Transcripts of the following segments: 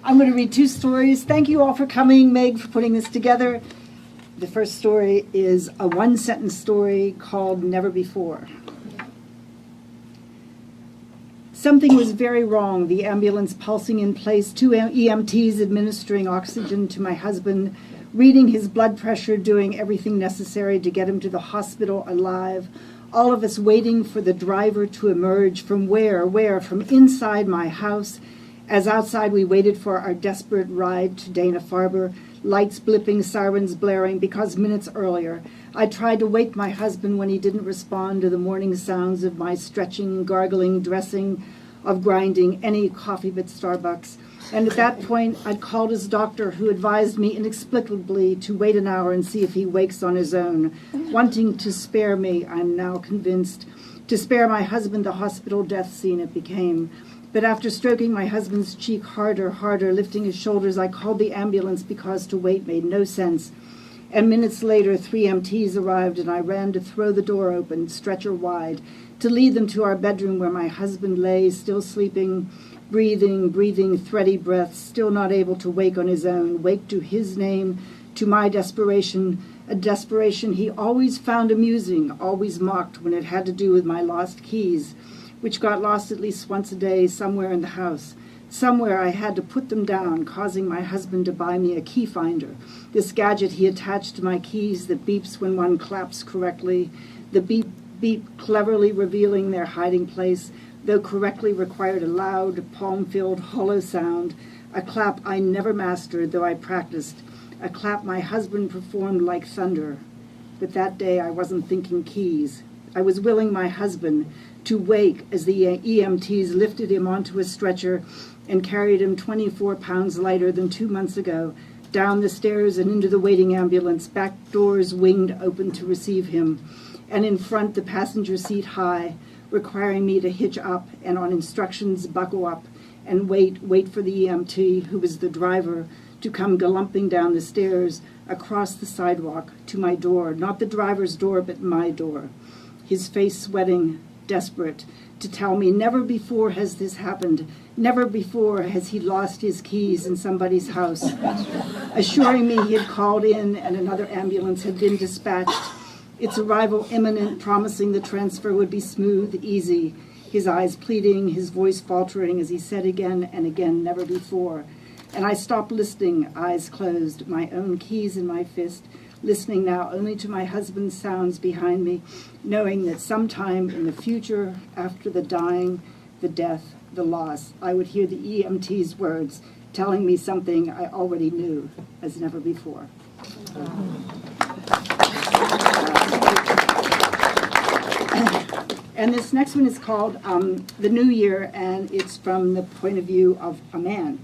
I'm going to read two stories. Thank you all for coming, Meg, for putting this together. The first story is a one-sentence story called Never Before. Something was very wrong. The ambulance pulsing in place, two EMTs administering oxygen to my husband, reading his blood pressure, doing everything necessary to get him to the hospital alive. All of us waiting for the driver to emerge from where? From inside my house. As outside we waited for our desperate ride to Dana-Farber, lights blipping, sirens blaring, because minutes earlier I tried to wake my husband when he didn't respond to the morning sounds of my stretching, gargling, dressing, of grinding any coffee but Starbucks. And at that point, I'd called his doctor, who advised me inexplicably to wait an hour and see if he wakes on his own, wanting to spare me, I'm now convinced, to spare my husband the hospital death scene it became. But after stroking my husband's cheek harder, lifting his shoulders, I called the ambulance because to wait made no sense. And minutes later, 3 EMTs arrived, and I ran to throw the door open, stretcher wide, to lead them to our bedroom where my husband lay, still sleeping, breathing, thready breaths, still not able to wake on his own, wake to his name, to my desperation, a desperation he always found amusing, always mocked when it had to do with my lost keys, which got lost at least once a day somewhere in the house. Somewhere I had to put them down, causing my husband to buy me a key finder, this gadget he attached to my keys that beeps when one claps correctly, the beep cleverly revealing their hiding place, though correctly required a loud, palm-filled, hollow sound, a clap I never mastered, though I practiced, a clap my husband performed like thunder. But that day I wasn't thinking keys. I was willing my husband to wake as the EMTs lifted him onto a stretcher and carried him 24 pounds lighter than 2 months ago, down the stairs and into the waiting ambulance, back doors winged open to receive him, and in front the passenger seat high, requiring me to hitch up and on instructions buckle up and wait for the EMT, who was the driver, to come galumping down the stairs, across the sidewalk, to my door, not the driver's door, but my door, his face sweating, desperate, to tell me never before has this happened, never before has he lost his keys in somebody's house, assuring me he had called in and another ambulance had been dispatched, its arrival imminent, promising the transfer would be smooth, easy, his eyes pleading, his voice faltering as he said again and again, never before. And I stopped listening, eyes closed, my own keys in my fist, listening now only to my husband's sounds behind me, knowing that sometime in the future, after the dying, the death, the loss, I would hear the EMT's words telling me something I already knew as never before. And this next one is called The New Year, and it's from the point of view of a man.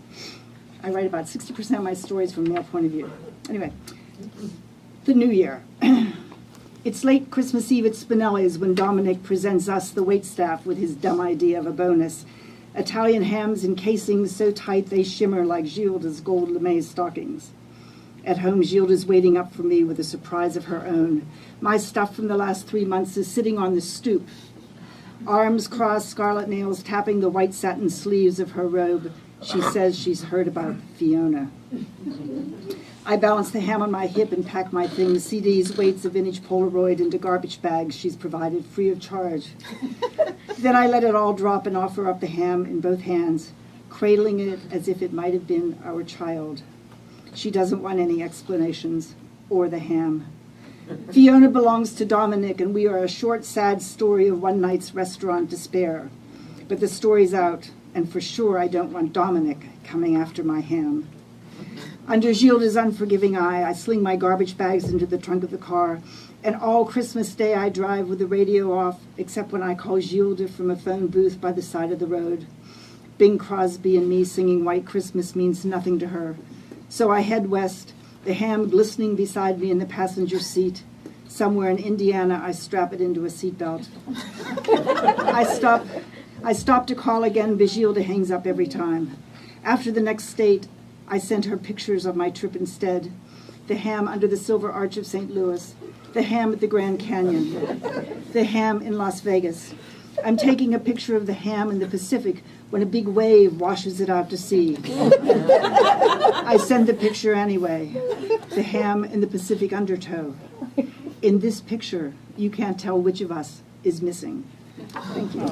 I write about 60% of my stories from male point of view. Anyway, The New Year. It's late Christmas Eve at Spinelli's when Dominic presents us, the waitstaff, with his dumb idea of a bonus. Italian hams in casings so tight they shimmer like Gilda's gold lame stockings. At home, Gilda's waiting up for me with a surprise of her own. My stuff from the last 3 months is sitting on the stoop. Arms crossed, scarlet nails tapping the white satin sleeves of her robe. She says she's heard about Fiona. I balance the ham on my hip and pack my things, CDs, weights, a vintage Polaroid into garbage bags she's provided free of charge. Then I let it all drop and offer up the ham in both hands, cradling it as if it might have been our child. She doesn't want any explanations, or the ham. Fiona belongs to Dominic, and we are a short, sad story of one night's restaurant despair. But the story's out, and for sure I don't want Dominic coming after my ham. Under Gilda's unforgiving eye, I sling my garbage bags into the trunk of the car, and all Christmas Day I drive with the radio off, except when I call Gilda from a phone booth by the side of the road. Bing Crosby and me singing White Christmas means nothing to her. So I head west, the ham glistening beside me in the passenger seat. Somewhere in Indiana, I strap it into a seatbelt. I stop to call again, but Gilda hangs up every time. After the next state, I sent her pictures of my trip instead. The ham under the Silver Arch of St. Louis, the ham at the Grand Canyon, the ham in Las Vegas. I'm taking a picture of the ham in the Pacific when a big wave washes it out to sea. I send the picture anyway, the ham in the Pacific undertow. In this picture, you can't tell which of us is missing. Thank you.